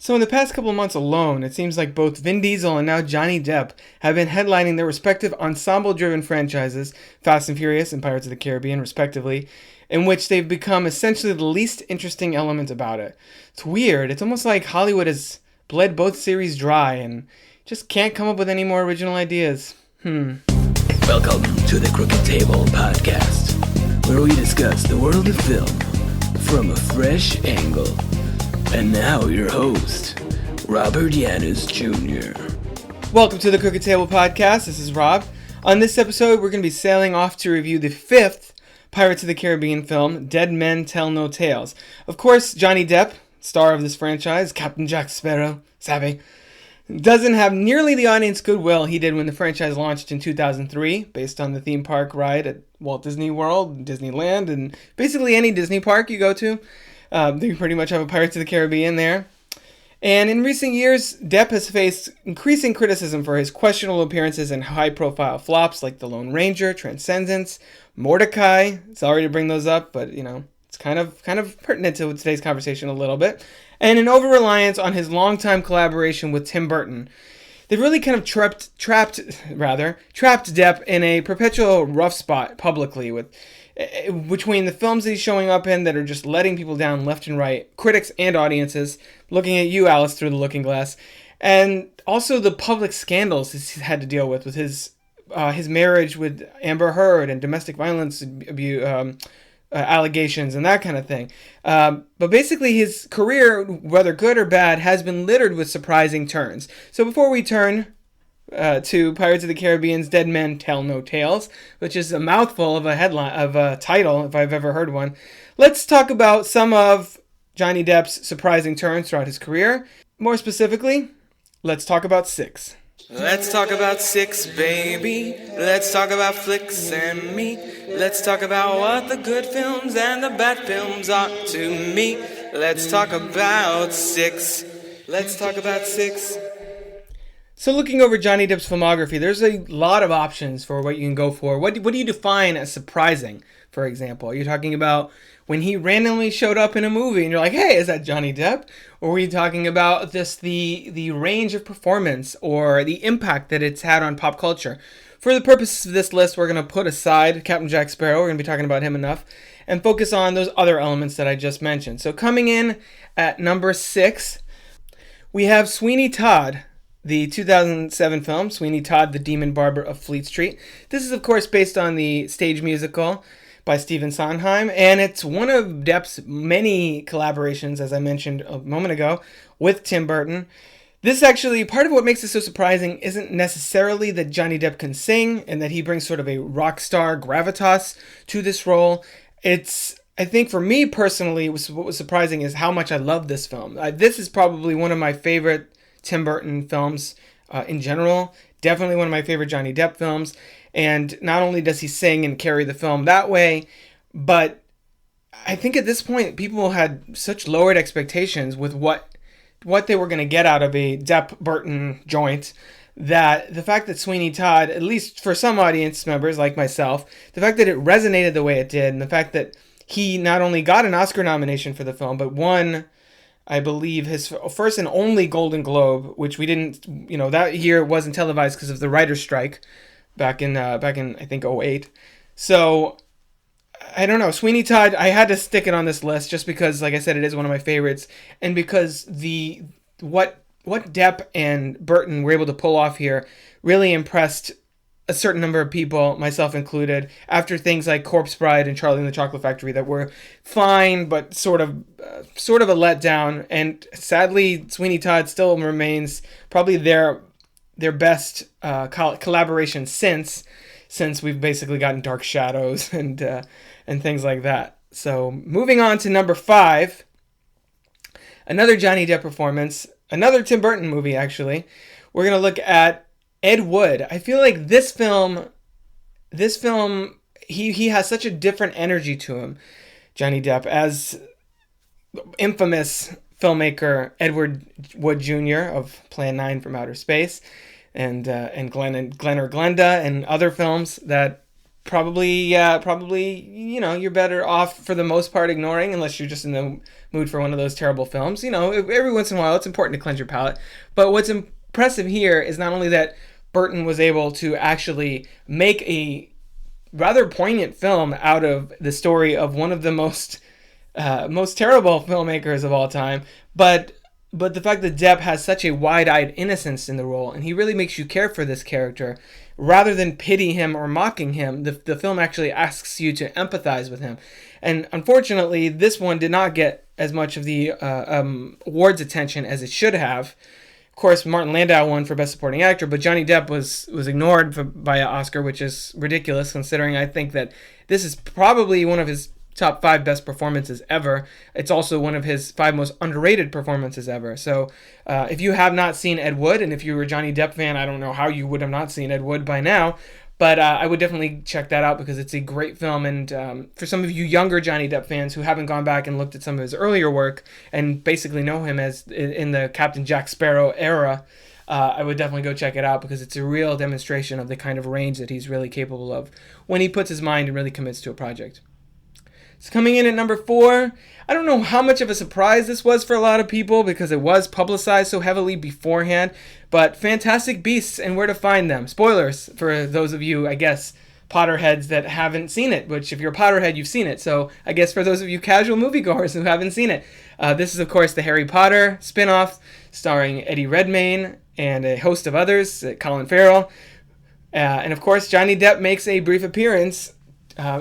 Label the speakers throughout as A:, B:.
A: So in the past couple of months alone, it seems like both Vin Diesel and now Johnny Depp have been headlining their respective ensemble-driven franchises, Fast and Furious and Pirates of the Caribbean, respectively, in which they've become essentially the least interesting element about it. It's weird. It's almost like Hollywood has bled both series dry and just can't come up with any more original ideas.
B: Welcome to the Crooked Table Podcast, where we discuss the world of film from a fresh angle. And now your host, Robert Yaniz Jr.
A: Welcome to the Crooked Table Podcast. This is Rob. On this episode, we're going to be sailing off to review the fifth Pirates of the Caribbean film, Dead Men Tell No Tales. Of course, Johnny Depp, star of this franchise, Captain Jack Sparrow, shabby, doesn't have nearly the audience goodwill he did when the franchise launched in 2003, based on the theme park ride at Walt Disney World, Disneyland, and basically any Disney park you go to. They pretty much have a Pirates of the Caribbean there. And in recent years, Depp has faced increasing criticism for his questionable appearances in high-profile flops like The Lone Ranger, Transcendence, Mordecai. Sorry to bring those up, but, it's kind of pertinent to today's conversation a little bit. And an over-reliance on his longtime collaboration with Tim Burton. They've really kind of trapped Depp in a perpetual rough spot publicly between the films that he's showing up in that are just letting people down left and right, critics and audiences, looking at you, Alice, through the looking glass, and also the public scandals he's had to deal with his marriage with Amber Heard and domestic violence abuse, allegations and that kind of thing. But basically his career, whether good or bad, has been littered with surprising turns. So before we turn to Pirates of the Caribbean's Dead Men Tell No Tales, which is a mouthful of a title, if I've ever heard one, let's talk about some of Johnny Depp's surprising turns throughout his career. More specifically, let's talk about Six.
C: Let's talk about Six, baby. Let's talk about flicks and me. Let's talk about what the good films and the bad films are to me. Let's talk about Six. Let's talk about Six.
A: So looking over Johnny Depp's filmography, there's a lot of options for what you can go for. What do you define as surprising, for example? Are you talking about when he randomly showed up in a movie and you're like, hey, is that Johnny Depp? Or were you talking about just the range of performance or the impact that it's had on pop culture? For the purposes of this list, we're going to put aside Captain Jack Sparrow. We're going to be talking about him enough and focus on those other elements that I just mentioned. So coming in at number 6, we have Sweeney Todd, the 2007 film, Sweeney Todd, the Demon Barber of Fleet Street. This is, of course, based on the stage musical by Stephen Sondheim, and it's one of Depp's many collaborations, as I mentioned a moment ago, with Tim Burton. This actually, part of what makes it so surprising isn't necessarily that Johnny Depp can sing and that he brings sort of a rock star gravitas to this role. It's, I think for me personally, what was surprising is how much I love this film. This is probably one of my favorite Tim Burton films in general. Definitely one of my favorite Johnny Depp films. And not only does he sing and carry the film that way, but I think at this point people had such lowered expectations with what they were going to get out of a Depp-Burton joint, that the fact that Sweeney Todd, at least for some audience members like myself, the fact that it resonated the way it did, and the fact that he not only got an Oscar nomination for the film, but won, I believe, his first and only Golden Globe, which we didn't, that year wasn't televised because of the writer's strike back in I think 2008. So I don't know, Sweeney Todd, I had to stick it on this list just because, like I said, it is one of my favorites, and because what Depp and Burton were able to pull off here really impressed a certain number of people, myself included, after things like Corpse Bride and Charlie and the Chocolate Factory that were fine but sort of a letdown. And sadly, Sweeney Todd still remains probably their best collaboration since we've basically gotten Dark Shadows and things like that. So moving on to number 5, another Johnny Depp performance, another Tim Burton movie actually. We're gonna look at Ed Wood. I feel like this film, he has such a different energy to him, Johnny Depp, as infamous filmmaker Edward Wood Jr. of Plan 9 from Outer Space, and Glenn or Glenda, and other films that probably, you're better off for the most part ignoring, unless you're just in the mood for one of those terrible films. Every once in a while, it's important to cleanse your palate. But what's impressive here is not only that Burton was able to actually make a rather poignant film out of the story of one of the most terrible filmmakers of all time, but the fact that Depp has such a wide-eyed innocence in the role, and he really makes you care for this character, rather than pity him or mocking him. The film actually asks you to empathize with him. And unfortunately, this one did not get as much of the awards attention as it should have. Of course, Martin Landau won for Best Supporting Actor, but Johnny Depp was ignored by an Oscar, which is ridiculous, considering I think that this is probably one of his top 5 best performances ever. It's also one of his 5 most underrated performances ever. So if you have not seen Ed Wood, and if you were a Johnny Depp fan, I don't know how you would have not seen Ed Wood by now, but I would definitely check that out because it's a great film. And for some of you younger Johnny Depp fans who haven't gone back and looked at some of his earlier work and basically know him as in the Captain Jack Sparrow era, I would definitely go check it out because it's a real demonstration of the kind of range that he's really capable of when he puts his mind and really commits to a project. So coming in at number 4, I don't know how much of a surprise this was for a lot of people because it was publicized so heavily beforehand, but Fantastic Beasts and Where to Find Them. Spoilers for those of you, I guess, Potterheads that haven't seen it, which if you're a Potterhead, you've seen it. So I guess for those of you casual moviegoers who haven't seen it, this is, of course, the Harry Potter spin-off starring Eddie Redmayne and a host of others, Colin Farrell. And, of course, Johnny Depp makes a brief appearance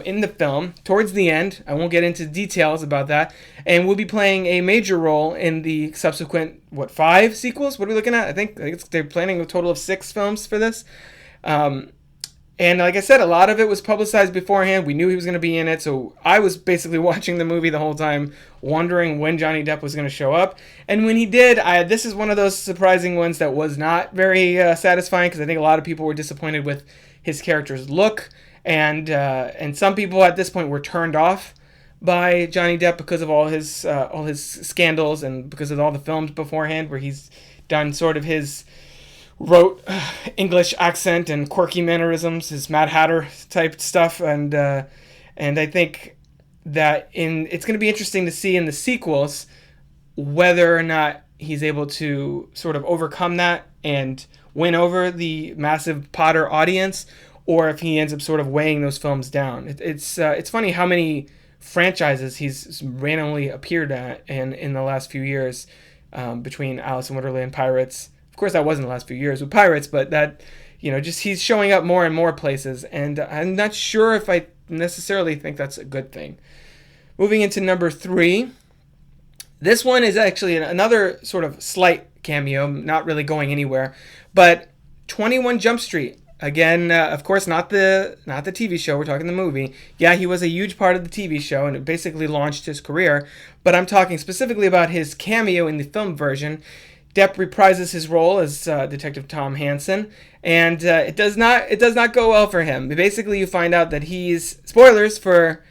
A: in the film towards the end. I won't get into details about that, and we'll be playing a major role in the subsequent 5 sequels. What are we looking at? I think they're planning a total of 6 films for this, and like I said, a lot of it was publicized beforehand. We knew he was going to be in it, so I was basically watching the movie the whole time wondering when Johnny Depp was going to show up, and when he did, this is one of those surprising ones that was not very satisfying, because I think a lot of people were disappointed with his character's look. And some people at this point were turned off by Johnny Depp because of all his scandals and because of all the films beforehand where he's done sort of his rote English accent and quirky mannerisms, his Mad Hatter type stuff, and I think that it's going to be interesting to see in the sequels whether or not he's able to sort of overcome that and win over the massive Potter audience, or if he ends up sort of weighing those films down. It's funny how many franchises he's randomly appeared at in the last few years, between Alice in Wonderland, Pirates. Of course, that wasn't the last few years with Pirates, but that, just he's showing up more and more places, and I'm not sure if I necessarily think that's a good thing. Moving into number 3, this one is actually another sort of slight cameo, not really going anywhere, but 21 Jump Street. Again, of course, not the TV show. We're talking the movie. Yeah, he was a huge part of the TV show, and it basically launched his career. But I'm talking specifically about his cameo in the film version. Depp reprises his role as Detective Tom Hansen, and it does not go well for him. Basically, you find out that he's, spoilers for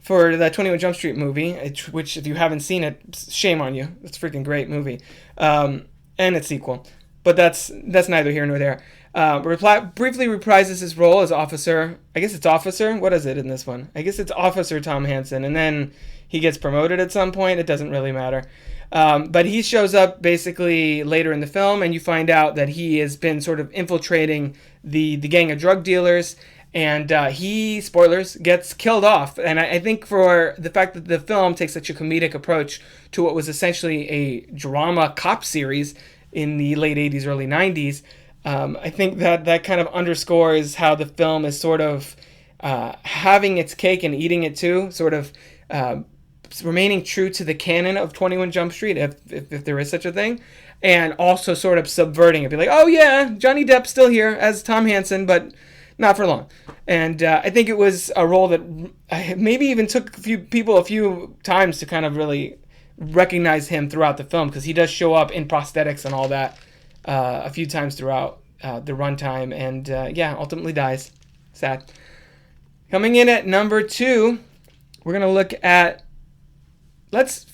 A: the 21 Jump Street movie, which if you haven't seen it, shame on you. It's a freaking great movie, and its sequel. But that's neither here nor there. Briefly reprises his role as Officer. I guess it's Officer. What is it in this one? I guess it's Officer Tom Hansen, and then he gets promoted at some point. It doesn't really matter. But he shows up basically later in the film, and you find out that he has been sort of infiltrating the gang of drug dealers, and he, spoilers, gets killed off. And I think for the fact that the film takes such a comedic approach to what was essentially a drama cop series in the late 80s, early 90s, I think that kind of underscores how the film is sort of having its cake and eating it too, sort of remaining true to the canon of 21 Jump Street, if there is such a thing, and also sort of subverting it. Be like, oh yeah, Johnny Depp's still here as Tom Hansen, but not for long. And I think it was a role that maybe even took a few times to kind of really recognize him throughout the film, because he does show up in prosthetics and all that a few times throughout the runtime, and ultimately dies. Sad. Coming in at number 2, we're gonna look at let's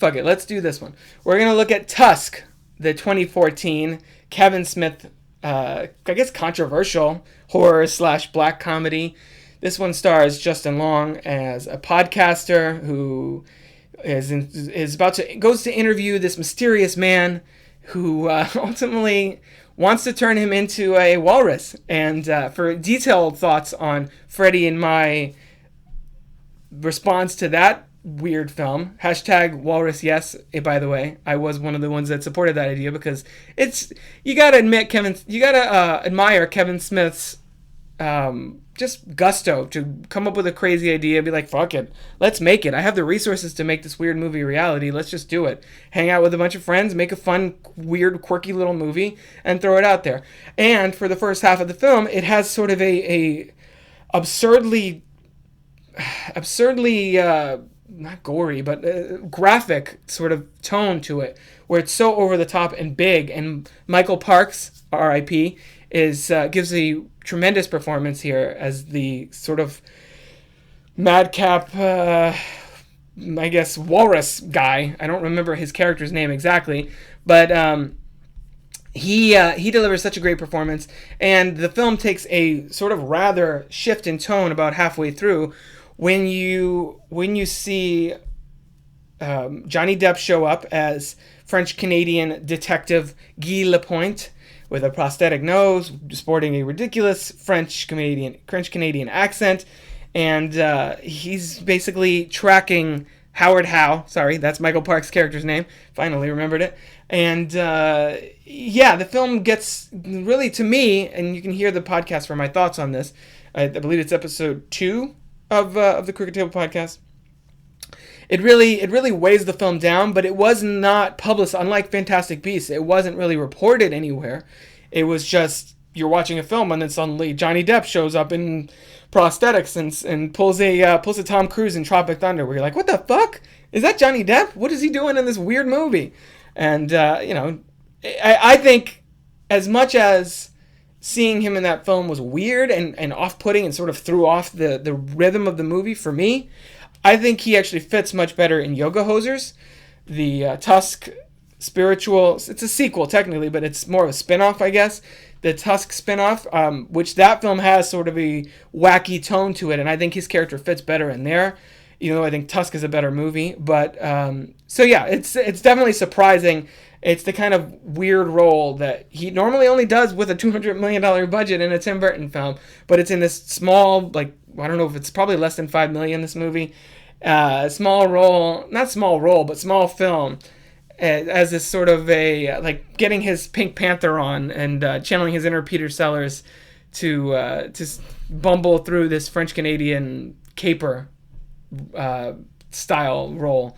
A: do this one. We're gonna look at Tusk, the 2014 Kevin Smith, I guess controversial horror / black comedy This one stars Justin Long as a podcaster who is about to goes to interview this mysterious man who ultimately wants to turn him into a walrus. And for detailed thoughts on Freddie and my response to that weird film, #walrus yes, by the way, I was one of the ones that supported that idea, because you gotta admire Kevin Smith's just gusto to come up with a crazy idea and be like, fuck it, let's make it. I have the resources to make this weird movie a reality. Let's just do it. Hang out with a bunch of friends, make a fun, weird, quirky little movie, and throw it out there. And for the first half of the film, it has sort of a absurdly not gory, but graphic sort of tone to it, where it's so over the top and big. And Michael Parks, R.I.P., gives a tremendous performance here as the sort of madcap, I guess, walrus guy. I don't remember his character's name exactly, but he delivers such a great performance. And the film takes a sort of rather shift in tone about halfway through, when you see Johnny Depp show up as French-Canadian detective Guy Lapointe, with a prosthetic nose, sporting a ridiculous French-Canadian accent, and he's basically tracking Howard Howe. Sorry, that's Michael Parks' character's name. Finally remembered it. And the film gets really, to me, and you can hear the podcast for my thoughts on this. I believe it's episode 2 of the Crooked Table podcast. It really weighs the film down, but it was not published. Unlike Fantastic Beasts, it wasn't really reported anywhere. It was just, you're watching a film and then suddenly Johnny Depp shows up in prosthetics and pulls a Tom Cruise in Tropic Thunder, where you're like, what the fuck? Is that Johnny Depp? What is he doing in this weird movie? And I think as much as seeing him in that film was weird and off-putting and sort of threw off the rhythm of the movie for me, I think he actually fits much better in Yoga Hosers, the Tusk spiritual. It's a sequel technically, but it's more of a spin-off, I guess. The Tusk spin-off, which that film has sort of a wacky tone to it, and I think his character fits better in there, even though I think Tusk is a better movie. But it's definitely surprising. It's the kind of weird role that he normally only does with a $200 million budget in a Tim Burton film, but it's in this small, I don't know if it's probably less than $5 million, this movie. Small role, not small role, but small film, as this sort of getting his Pink Panther on and channeling his inner Peter Sellers to bumble through this French-Canadian caper style role,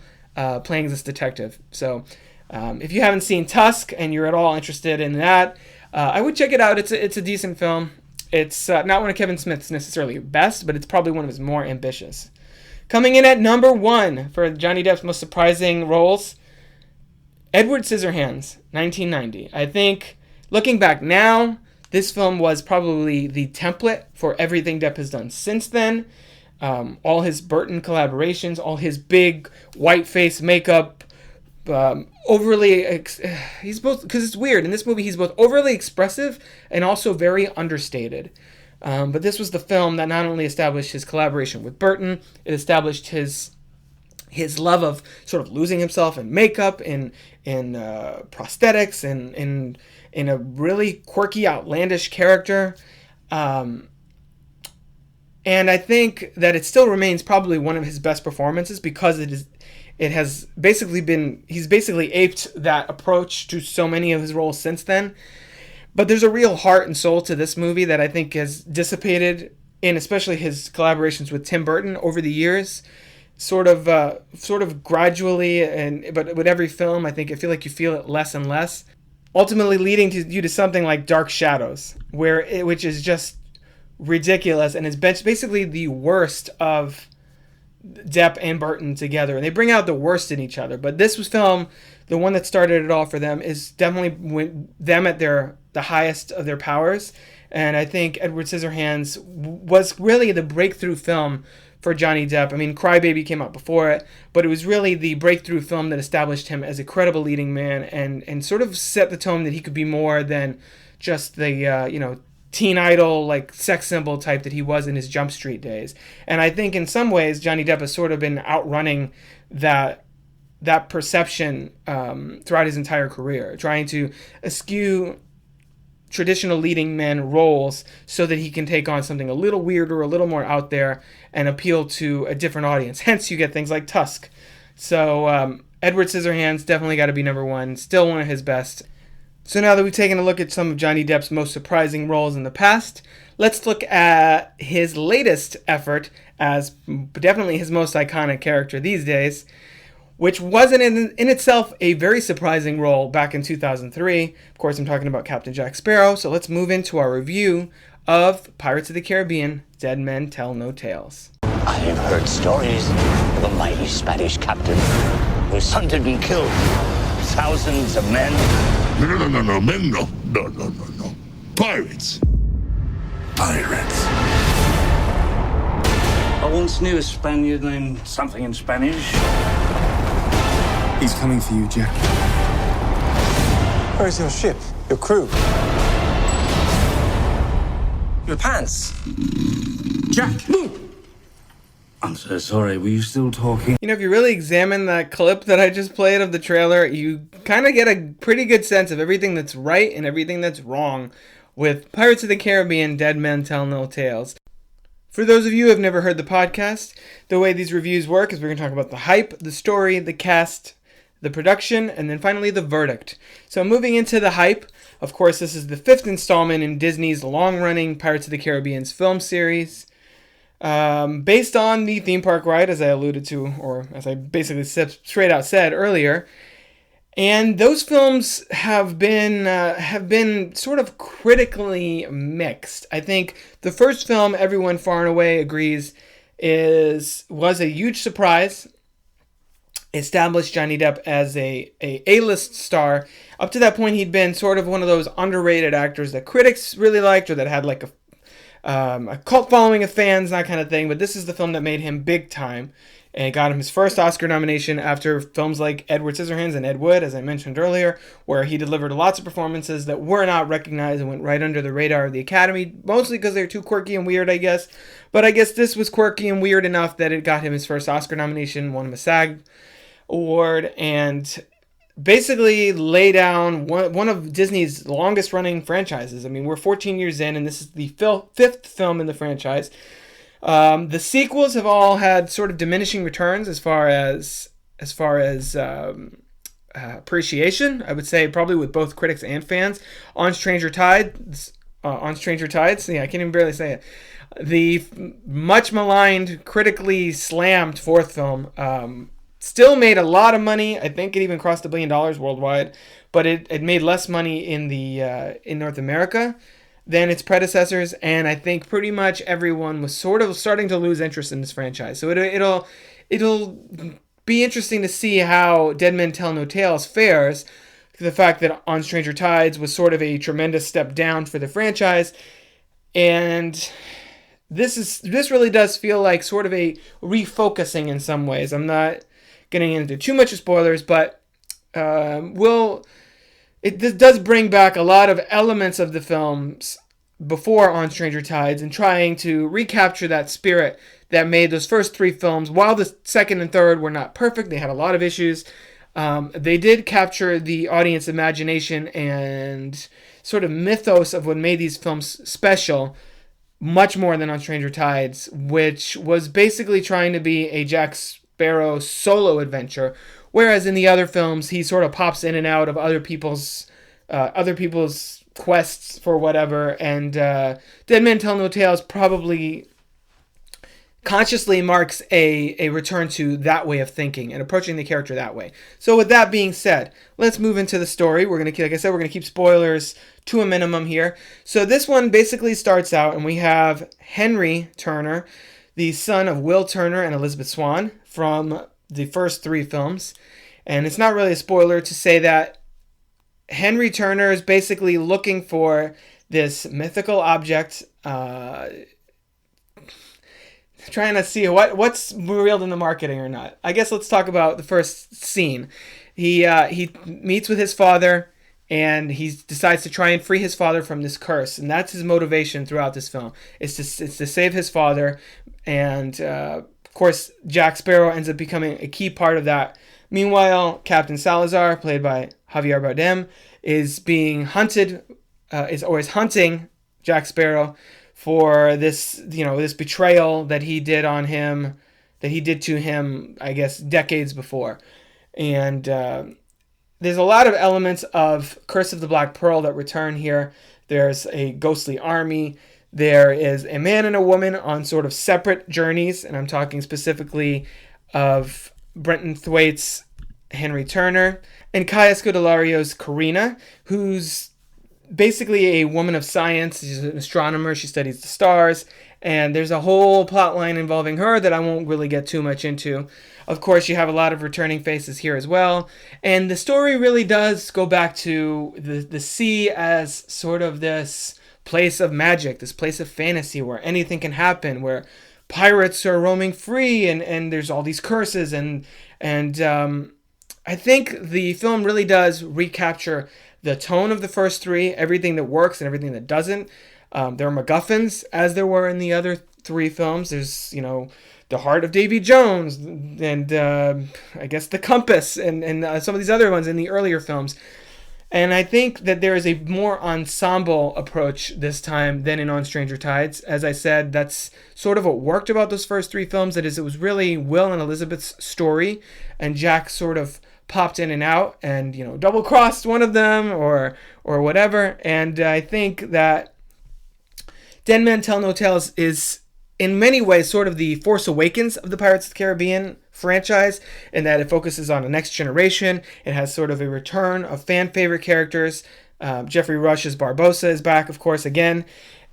A: playing this detective. So if you haven't seen Tusk and you're at all interested in that, I would check it out. It's a decent film. It's not one of Kevin Smith's necessarily best, but it's probably one of his more ambitious. Coming in at number 1 for Johnny Depp's most surprising roles, Edward Scissorhands, 1990. I think, looking back now, this film was probably the template for everything Depp has done since then. All his Burton collaborations, all his big white face makeup, he's both, because it's weird, in this movie he's both overly expressive and also very understated. But this was the film that not only established his collaboration with Burton, it established his love of sort of losing himself in makeup, in prosthetics, and in a really quirky, outlandish character. And I think that it still remains probably one of his best performances, because he's basically aped that approach to so many of his roles since then. But there's a real heart and soul to this movie that I think has dissipated in especially his collaborations with Tim Burton over the years, sort of gradually, but with every film, I feel like you feel it less and less, ultimately leading to something like Dark Shadows, which is just ridiculous and is basically the worst of Depp and Burton together, and they bring out the worst in each other. But this was film, the one that started it all for them, is definitely them at the highest of their powers. And I think Edward Scissorhands was really the breakthrough film for Johnny Depp. I mean, Cry Baby came out before it, but it was really the breakthrough film that established him as a credible leading man and sort of set the tone that he could be more than just the teen idol, like sex symbol type that he was in his Jump Street days. And I think in some ways Johnny Depp has sort of been outrunning that perception throughout his entire career, trying to eschew traditional leading man roles so that he can take on something a little weirder, a little more out there, and appeal to a different audience. Hence, you get things like Tusk. So Edward Scissorhands definitely got to be number one, still one of his best. So now that we've taken a look at some of Johnny Depp's most surprising roles in the past, let's look at his latest effort as definitely his most iconic character these days, which wasn't in itself a very surprising role back in 2003. Of course, I'm talking about Captain Jack Sparrow. So let's move into our review of Pirates of the Caribbean, Dead Men Tell No Tales.
D: I have heard stories of a mighty Spanish captain whose son had been killed. Thousands of men.
E: No, men, no. Pirates. Pirates.
D: I once knew a Spaniard named something in Spanish.
F: He's coming for you, Jack.
G: Where's your ship? Your crew? Your pants?
F: Jack!
D: I'm so sorry, were you still talking?
A: You know, if you really examine that clip that I just played of the trailer, you kind of get a pretty good sense of everything that's right and everything that's wrong with Pirates of the Caribbean, Dead Men Tell No Tales. For those of you who have never heard the podcast, the way these reviews work is we're going to talk about the hype, the story, the cast, the production, and then finally the verdict. So moving into the hype, of course, this is the 5th installment in Disney's long-running Pirates of the Caribbean's film series. Based on the theme park ride, as I alluded to, or as I basically straight out said earlier. And those films have been sort of critically mixed. I think the first film, everyone far and away agrees, was a huge surprise. Established Johnny Depp as a A-list star. Up to that point, he'd been sort of one of those underrated actors that critics really liked, or that had like a cult following of fans, that kind of thing. But this is the film that made him big time, and it got him his first Oscar nomination after films like Edward Scissorhands and Ed Wood, as I mentioned earlier, where he delivered lots of performances that were not recognized and went right under the radar of the Academy, mostly because they were too quirky and weird, I guess. But I guess this was quirky and weird enough that it got him his first Oscar nomination, won him a SAG award, and basically lay down one of Disney's longest running franchises. I mean, we're 14 years in, and this is the 5th film in the franchise. The sequels have all had sort of diminishing returns as far as appreciation. I would say probably with both critics and fans. On Stranger Tides, yeah, I can't even barely say it. The much maligned, critically slammed 4th film still made a lot of money. I think it even crossed $1 billion worldwide, but it made less money in North America than its predecessors, and I think pretty much everyone was sort of starting to lose interest in this franchise. So it'll be interesting to see how Dead Men Tell No Tales fares. The fact that On Stranger Tides was sort of a tremendous step down for the franchise, and this really does feel like sort of a refocusing in some ways. I'm not getting into too much of spoilers, but this does bring back a lot of elements of the films before On Stranger Tides, and trying to recapture that spirit that made those first 3 films. While the second and third were not perfect, they had a lot of issues. They did capture the audience imagination and sort of mythos of what made these films special, much more than On Stranger Tides, which was basically trying to be a Jack Sparrow solo adventure, whereas in the other films he sort of pops in and out of other people's quests for whatever. And Dead Men Tell No Tales probably consciously marks a return to that way of thinking and approaching the character that way. So with that being said, let's move into the story. We're gonna keep spoilers to a minimum here. So this one basically starts out, and we have Henry Turner, the son of Will Turner and Elizabeth Swann from the first 3 films. And it's not really a spoiler to say that Henry Turner is basically looking for this mythical object, trying to see what's revealed in the marketing or not. I guess let's talk about the first scene. He meets with his father and he decides to try and free his father from this curse, and that's his motivation throughout this film. It's to save his father, and of course Jack Sparrow ends up becoming a key part of that. Meanwhile, Captain Salazar, played by Javier Bardem, is being hunted, is hunting Jack Sparrow for this betrayal that he did to him, I guess, decades before. And there's a lot of elements of Curse of the Black Pearl that return here. There's a ghostly army. There is a man and a woman on sort of separate journeys, and I'm talking specifically of Brenton Thwaites' Henry Turner and Kaya Scodelario's Carina, who's basically a woman of science. She's an astronomer. She studies the stars, and there's a whole plot line involving her that I won't really get too much into. Of course, you have a lot of returning faces here as well, and the story really does go back to the sea as sort of this place of magic, this place of fantasy where anything can happen, where pirates are roaming free, and there's all these curses, and I think the film really does recapture the tone of the first three, everything that works and everything that doesn't. There are MacGuffins, as there were in the other three films. There's, the Heart of Davy Jones, and I guess the Compass, and some of these other ones in the earlier films. And I think that there is a more ensemble approach this time than in On Stranger Tides. As I said, that's sort of what worked about those first three films. That is, it was really Will and Elizabeth's story, and Jack sort of popped in and out and, double-crossed one of them or whatever. And I think that Dead Men Tell No Tales is in many ways sort of the Force Awakens of the Pirates of the Caribbean franchise, in that it focuses on a next generation. It has sort of a return of fan favorite characters. Jeffrey Rush's Barbossa is back, of course, again.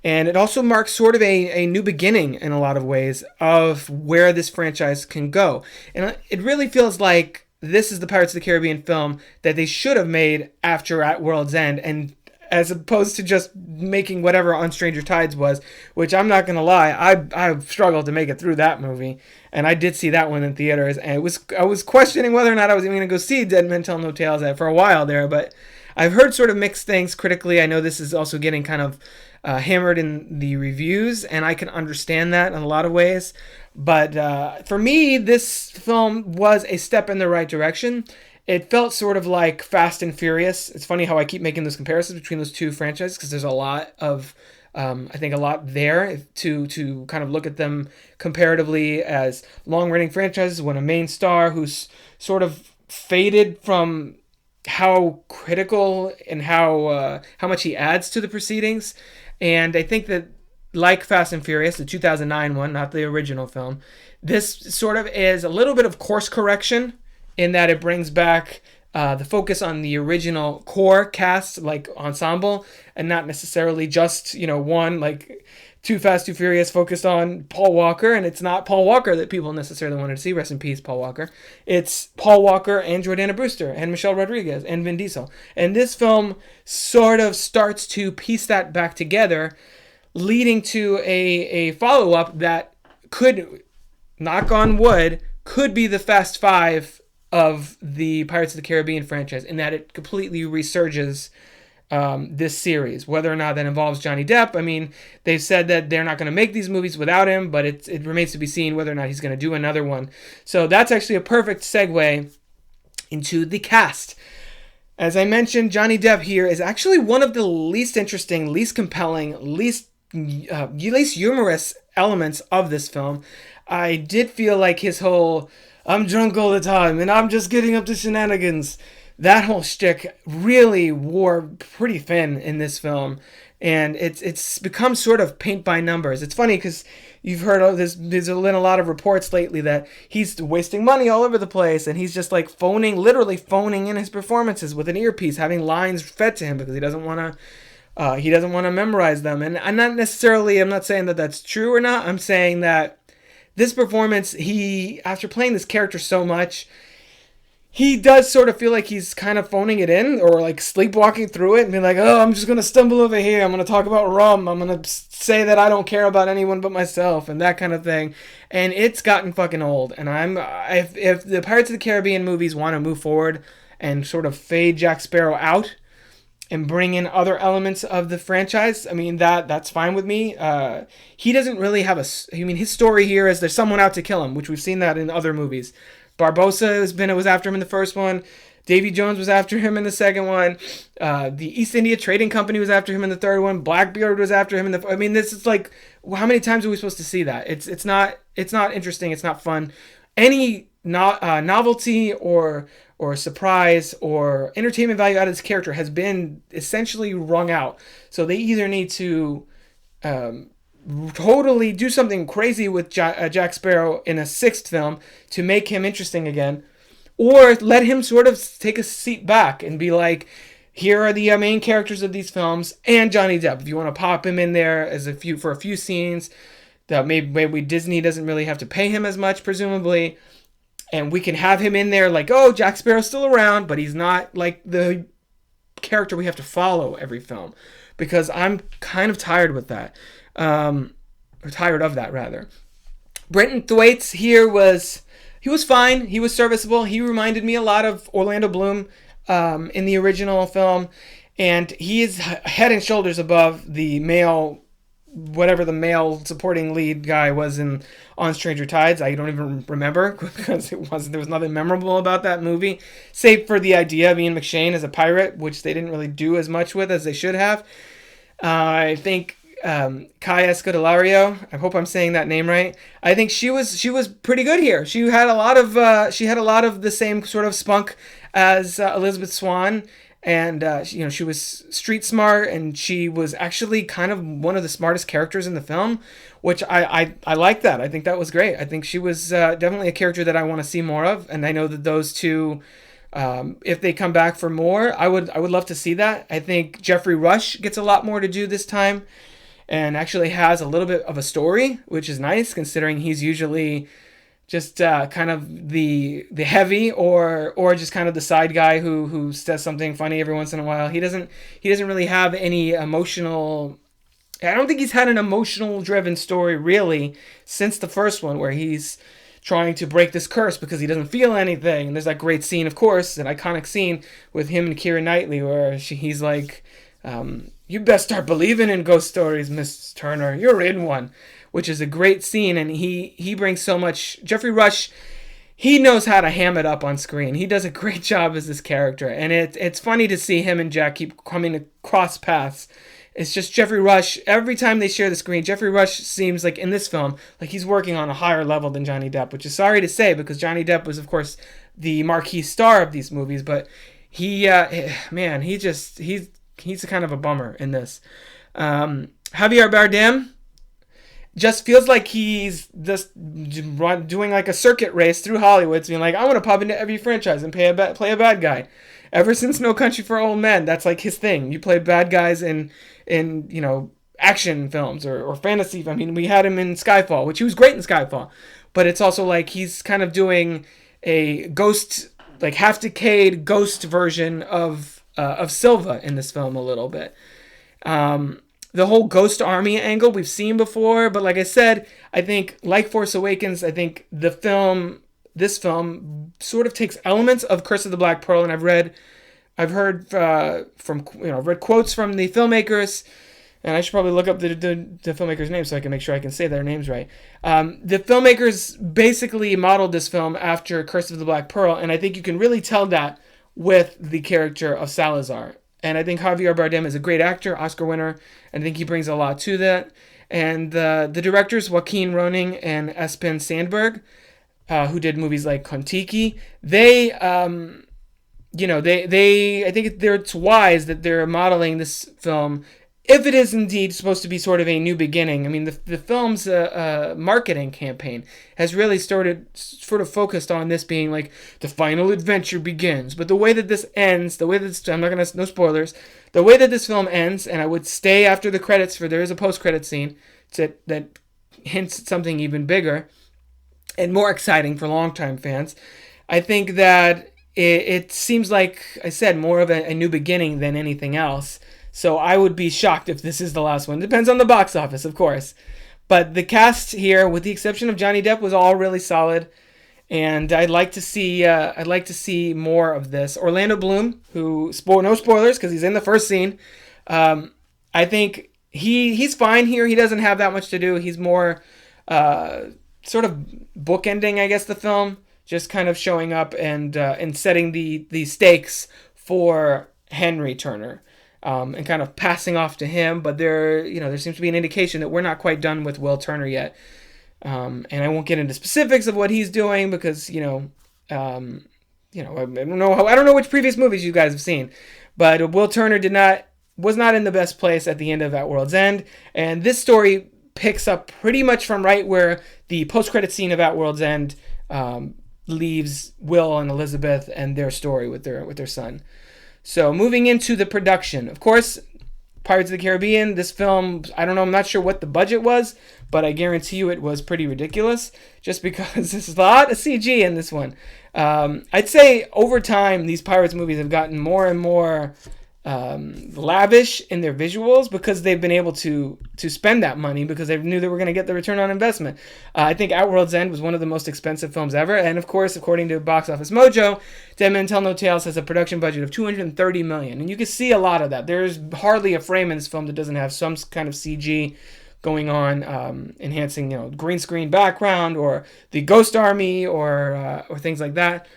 A: And it also marks sort of a new beginning in a lot of ways of where this franchise can go. And it really feels like this is the Pirates of the Caribbean film that they should have made after At World's End, and as opposed to just making whatever On Stranger Tides was, which I'm not going to lie, I struggled to make it through that movie, and I did see that one in theaters, and I was questioning whether or not I was even going to go see Dead Men Tell No Tales for a while there, but I've heard sort of mixed things critically. I know this is also getting kind of hammered in the reviews, and I can understand that in a lot of ways, but for me, this film was a step in the right direction. It felt sort of like Fast and Furious. It's funny how I keep making those comparisons between those two franchises, because there's a lot of, I think, a lot there to kind of look at them comparatively as long-running franchises, when a main star who's sort of faded from how critical and how much he adds to the proceedings. And I think that, like Fast and Furious, the 2009 one, not the original film, this sort of is a little bit of course correction, in that it brings back the focus on the original core cast, like ensemble, and not necessarily just, one, like Too Fast, Too Furious focused on Paul Walker, and it's not Paul Walker that people necessarily wanted to see. Rest in peace, Paul Walker. It's Paul Walker and Jordana Brewster and Michelle Rodriguez and Vin Diesel. And this film sort of starts to piece that back together, leading to a follow-up that could, knock on wood, could be the Fast Five of the Pirates of the Caribbean franchise, in that it completely resurges this series. Whether or not that involves Johnny Depp, I mean, they've said that they're not going to make these movies without him, but it remains to be seen whether or not he's going to do another one. So that's actually a perfect segue into the cast. As I mentioned, Johnny Depp here is actually one of the least interesting, least compelling, least humorous elements of this film. I did feel like his whole "I'm drunk all the time and I'm just getting up to shenanigans," that whole shtick really wore pretty thin in this film, and it's become sort of paint by numbers. It's funny because you've heard of this. There's been a lot of reports lately that he's wasting money all over the place, and he's just like literally phoning in his performances with an earpiece, having lines fed to him because he doesn't want to memorize them. And I'm not saying that that's true or not. I'm saying that this performance, after playing this character so much, he does sort of feel like he's kind of phoning it in, or like sleepwalking through it and being like, oh, I'm just going to stumble over here. I'm going to talk about rum. I'm going to say that I don't care about anyone but myself and that kind of thing. And it's gotten fucking old. And if the Pirates of the Caribbean movies want to move forward and sort of fade Jack Sparrow out, and bring in other elements of the franchise, I mean, that's fine with me. He doesn't really have his story here is there's someone out to kill him, which we've seen that in other movies. Barbossa was after him in the first one. Davy Jones was after him in the second one. The East India Trading Company was after him in the third one. Blackbeard was after him in the. I mean, this is like, how many times are we supposed to see that? It's not interesting. It's not fun. Any novelty or surprise or entertainment value out of this character has been essentially wrung out. So they either need to totally do something crazy with Jack Sparrow in a sixth film to make him interesting again, or let him sort of take a seat back and be like, here are the main characters of these films and Johnny Depp. If you want to pop him in there for a few scenes, that maybe Disney doesn't really have to pay him as much, presumably, and we can have him in there like, oh, Jack Sparrow's still around, but he's not like the character we have to follow every film, because I'm kind of tired with that. Or tired of that, rather. Brenton Thwaites here was fine. He was serviceable. He reminded me a lot of Orlando Bloom in the original film, and he is head and shoulders above the male, whatever the male supporting lead guy was on Stranger Tides. I don't even remember, because there was nothing memorable about that movie, save for the idea of Ian McShane as a pirate, which they didn't really do as much with as they should have. I think Kaya Scodelario, I hope I'm saying that name right. I think she was pretty good here. She had a lot of the same sort of spunk as Elizabeth Swann, and she was street smart, and she was actually kind of one of the smartest characters in the film, which I like that. I think that was great. I think she was definitely a character that I want to see more of, and I know that those two, if they come back for more, I would love to see that. I think Jeffrey Rush gets a lot more to do this time, and actually has a little bit of a story, which is nice, considering he's usually just kind of the heavy or just kind of the side guy who says something funny every once in a while. He doesn't really have any emotional. I don't think he's had an emotional driven story really since the first one, where he's trying to break this curse because he doesn't feel anything. And there's that great scene, of course, an iconic scene with him and Keira Knightley, where he's like, you best start believing in ghost stories, Miss Turner. You're in one, which is a great scene. And he brings so much. Jeffrey Rush, he knows how to ham it up on screen. He does a great job as this character. And it's funny to see him and Jack keep coming across paths. It's just Jeffrey Rush, every time they share the screen, Jeffrey Rush seems like in this film, like he's working on a higher level than Johnny Depp, which is sorry to say, because Johnny Depp was, of course, the marquee star of these movies. But he's kind of a bummer in this. Javier Bardem just feels like he's just doing like a circuit race through Hollywood, being like, I want to pop into every franchise and play a bad guy. Ever since No Country for Old Men, that's like his thing. You play bad guys in action films or fantasy. I mean, we had him in Skyfall, which he was great in Skyfall, but it's also like he's kind of doing a ghost, like half-decayed ghost version of Silva in this film a little bit. The whole ghost army angle we've seen before, but like I said, I think like Force Awakens, I think this film sort of takes elements of Curse of the Black Pearl, and I've read quotes from the filmmakers, and I should probably look up the filmmakers' names so I can make sure I can say their names right. The filmmakers basically modeled this film after Curse of the Black Pearl, and I think you can really tell that with the character of Salazar. And I think Javier Bardem is a great actor, Oscar winner, and I think he brings a lot to that. And the directors, Joaquin Roning and Espen Sandberg, who did movies like Kon-Tiki, I think it's wise that they're modeling this film, if it is indeed supposed to be sort of a new beginning. I mean, the film's marketing campaign has really sort of focused on this being like the final adventure begins. But the way that this ends, no spoilers, the way that this film ends, and I would stay after the credits, for there is a post-credit scene that hints at something even bigger and more exciting for longtime fans. I think that it seems like, I said, more of a new beginning than anything else. So I would be shocked if this is the last one. Depends on the box office, of course. But the cast here, with the exception of Johnny Depp, was all really solid. and I'd like to see more of this. Orlando Bloom, who no spoilers because he's in the first scene. I think he's fine here. He doesn't have that much to do. He's more sort of bookending, I guess, the film, just kind of showing up and setting the stakes for Henry Turner. And kind of passing off to him, but there seems to be an indication that we're not quite done with Will Turner yet. And I won't get into specifics of what he's doing because I don't know which previous movies you guys have seen, but Will Turner was not in the best place at the end of At World's End, and this story picks up pretty much from right where the post-credit scene of At World's End leaves Will and Elizabeth and their story with their son. So moving into the production, of course, Pirates of the Caribbean, this film, I don't know, I'm not sure what the budget was, but I guarantee you it was pretty ridiculous just because there's a lot of CG in this one. I'd say over time, these Pirates movies have gotten more and more lavish in their visuals because they've been able to spend that money because they knew they were going to get the return on investment. I think At World's End was one of the most expensive films ever, and of course, according to Box Office Mojo, Dead Men Tell No Tales has a production budget of $230 million, and you can see a lot of that. There's hardly a frame in this film that doesn't have some kind of CG going on, enhancing green screen background or the Ghost Army or things like that.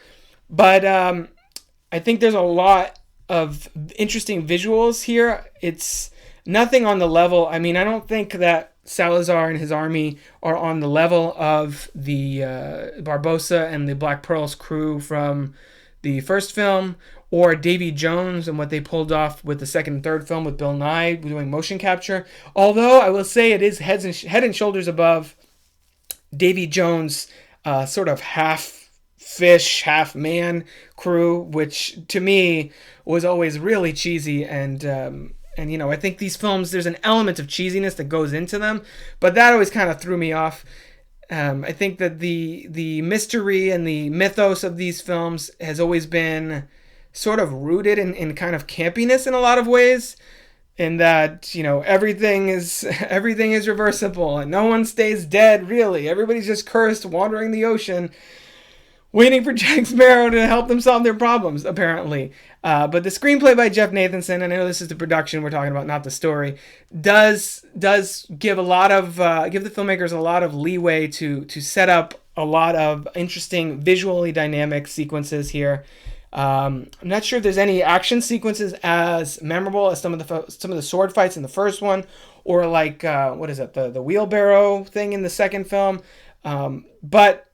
A: But I think there's a lot of interesting visuals here. It's nothing on the level. I mean, I don't think that Salazar and his army are on the level of the Barbossa and the Black Pearl's crew from the first film, or Davy Jones and what they pulled off with the second and third film with Bill Nye doing motion capture. Although I will say it is head and shoulders above Davy Jones' sort of half fish, half man crew, which to me was always really cheesy. And I think these films, there's an element of cheesiness that goes into them, but that always kind of threw me off. I think that the mystery and the mythos of these films has always been sort of rooted in kind of campiness in a lot of ways, in that everything is reversible and no one stays dead really. Everybody's just cursed, wandering the ocean, waiting for Jack Sparrow to help them solve their problems, apparently. But the screenplay by Jeff Nathanson, and I know this is the production we're talking about, not the story, does give the filmmakers a lot of leeway to set up a lot of interesting, visually dynamic sequences here. I'm not sure if there's any action sequences as memorable as some of the sword fights in the first one, or like the wheelbarrow thing in the second film. But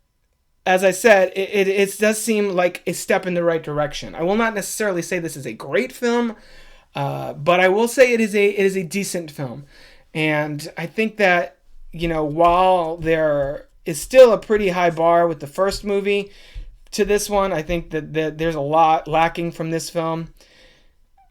A: as I said, it does seem like a step in the right direction. I will not necessarily say this is a great film, but I will say it is a decent film. And I think that, while there is still a pretty high bar with the first movie to this one, I think that there's a lot lacking from this film.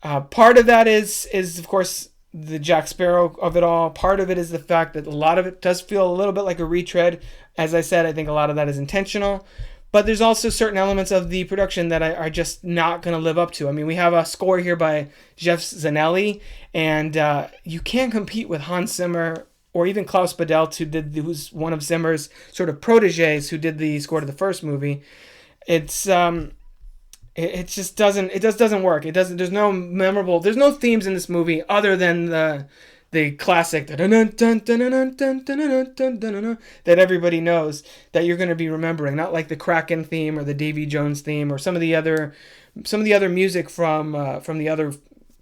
A: Part of that is of course the Jack Sparrow of it all. Part of it is the fact that a lot of it does feel a little bit like a retread. As I said, I think a lot of that is intentional. But there's also certain elements of the production that are just not going to live up to. I mean, we have a score here by Jeff Zanelli, and you can't compete with Hans Zimmer or even Klaus Badelt, who's one of Zimmer's sort of proteges, who did the score to the first movie. It just doesn't work. There's no themes in this movie other than the classic that everybody knows, that you're going to be remembering, not like the Kraken theme or the Davy Jones theme or some of the other music from the other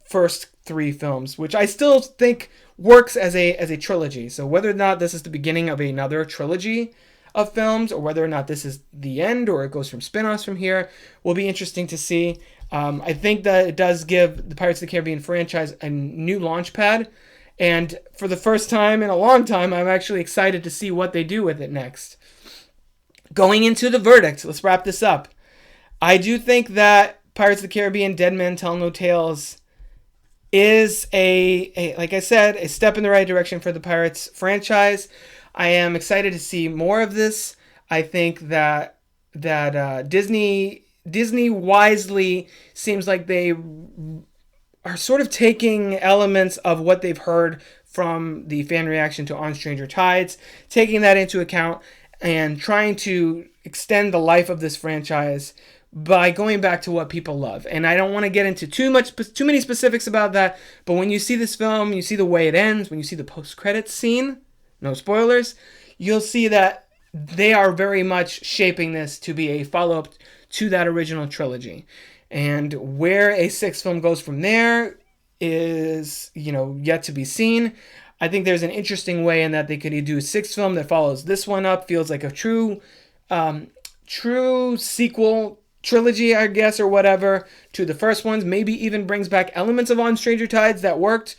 A: first three films, which I still think works as a trilogy. So whether or not this is the beginning of another trilogy of films, or whether or not this is the end, or it goes from spin-offs from here, will be interesting to see. I think that it does give the Pirates of the Caribbean franchise a new launch pad, and for the first time in a long time, I'm actually excited to see what they do with it next. Going into the verdict, let's wrap this up. I do think that Pirates of the Caribbean Dead Men Tell No Tales is like I said, a step in the right direction for the Pirates franchise. I am excited to see more of this. I think that Disney wisely seems like they are sort of taking elements of what they've heard from the fan reaction to On Stranger Tides, taking that into account, and trying to extend the life of this franchise by going back to what people love. And I don't want to get into too many specifics about that, but when you see this film, you see the way it ends, when you see the post-credits scene, no spoilers, you'll see that they are very much shaping this to be a follow-up to that original trilogy. And where a sixth film goes from there is, yet to be seen. I think there's an interesting way in that they could do a sixth film that follows this one up, feels like a true sequel trilogy, I guess, or whatever, to the first ones. Maybe even brings back elements of On Stranger Tides that worked.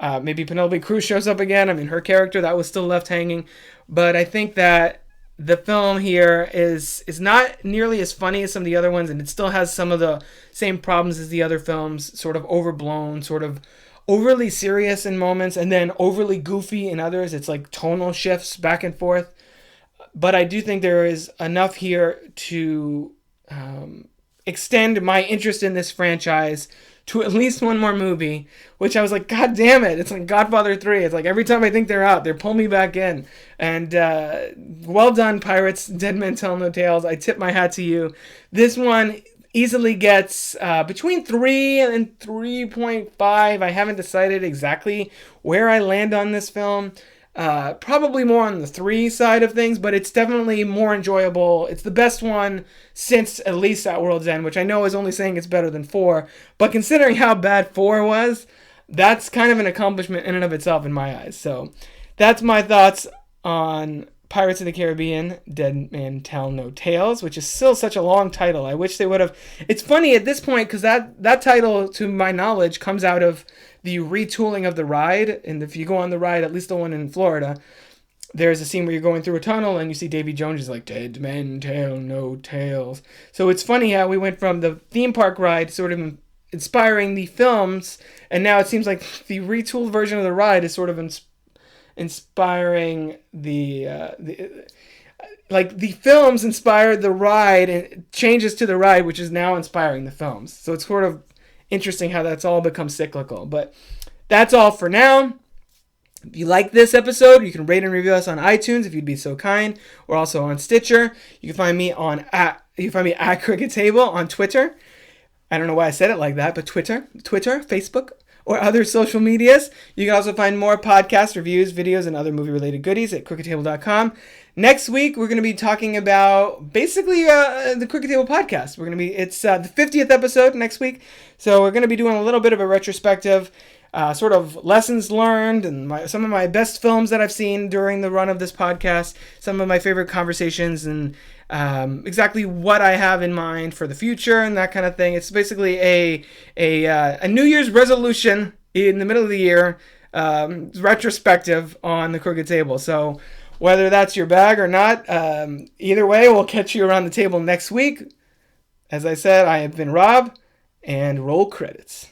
A: Maybe Penelope Cruz shows up again. I mean, her character, that was still left hanging. But I think that the film here is not nearly as funny as some of the other ones, and it still has some of the same problems as the other films, sort of overblown, sort of overly serious in moments, and then overly goofy in others. It's like tonal shifts back and forth. But I do think there is enough here to extend my interest in this franchise to at least one more movie, which I was like, God damn it. It's like Godfather 3. It's like every time I think they're out, they pull me back in. And well done, Pirates, Dead Men Tell No Tales. I tip my hat to you. This one easily gets between 3 and 3.5. I haven't decided exactly where I land on this film. Probably more on the 3 side of things, but it's definitely more enjoyable. It's the best one since at least At World's End, which I know is only saying it's better than 4. But considering how bad 4 was, that's kind of an accomplishment in and of itself in my eyes. So that's my thoughts on Pirates of the Caribbean, Dead Men Tell No Tales, which is still such a long title. I wish they would have... It's funny at this point, because that title, to my knowledge, comes out of the retooling of the ride. And if you go on the ride, at least the one in Florida, there's a scene where you're going through a tunnel and you see Davy Jones is like, Dead Men Tell No Tales. So it's funny how we went from the theme park ride sort of inspiring the films, and now it seems like the retooled version of the ride is sort of inspiring the films inspired the ride, and changes to the ride, which is now inspiring the films. So it's sort of interesting how that's all become cyclical. But that's all for now. If you like this episode, you can rate and review us on iTunes if you'd be so kind. We're also on Stitcher. You can find me at Cricket Table on Twitter. I don't know why I said it like that, but Twitter, Facebook, or other social medias. You can also find more podcast reviews, videos, and other movie-related goodies at crookedtable.com. Next week, we're going to be talking about basically the Crooked Table podcast. It's the 50th episode next week, so we're going to be doing a little bit of a retrospective, sort of lessons learned, and some of my best films that I've seen during the run of this podcast, some of my favorite conversations, and exactly what I have in mind for the future and that kind of thing. It's basically a New Year's resolution in the middle of the year, retrospective on the Crooked Table. So whether that's your bag or not, either way, we'll catch you around the table next week. As I said, I have been Rob, and roll credits.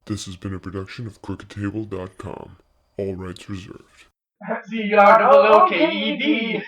E: This has been a production of crookedtable.com. All rights reserved.
A: CROOKED